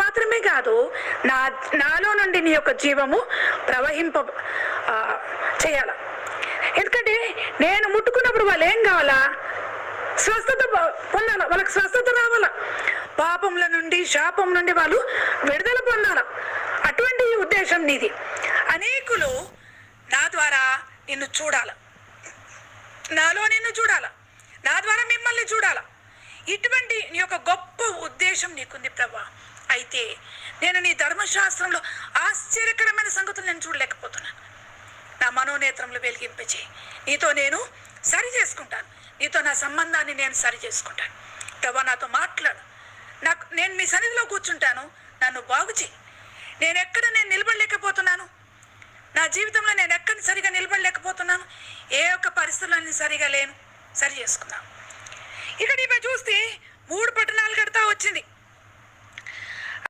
మాత్రమే కాదు, నాలో నుండి నీ యొక్క జీవము ప్రవహింప చేయాల. ఎందుకంటే నేను ముట్టుకున్నప్పుడు వాళ్ళు ఏం కావాలా? స్వస్థత పొందాల, వాళ్ళకి స్వస్థత రావాల, పాపంల నుండి శాపం నుండి వాళ్ళు విడుదల పొందాల. అటువంటి ఉద్దేశం నీది. అనేకులు నా ద్వారా నిన్ను చూడాల, నాలో నిన్ను చూడాల, నా ద్వారా మిమ్మల్ని చూడాల. ఇటువంటి నీ యొక్క గొప్ప ఉద్దేశం నీకుంది ప్రభా. అయితే నేను నీ ధర్మశాస్త్రంలో ఆశ్చర్యకరమైన సంగతులు నేను చూడలేకపోతున్నాను. నా మనోనేత్రంలో వెలిగింపచేయి. నీతో నేను సరి చేసుకుంటాను, నీతో నా సంబంధాన్ని నేను సరి చేసుకుంటాను. ప్రభా నాతో మాట్లాడు. నేను మీ సన్నిధిలో కూర్చుంటాను, నన్ను బాగు చేయి. నేను నిలబడలేకపోతున్నాను, నా జీవితంలో నేను ఎక్కడ సరిగా నిలబడలేకపోతున్నాను, ఏ ఒక్క పరిస్థితుల్లో నేను సరిగా లేను, సరి చేసుకున్నాను. ఇక్కడ ఈమె చూస్తే 3 పట్టణాలు కడతా వచ్చింది.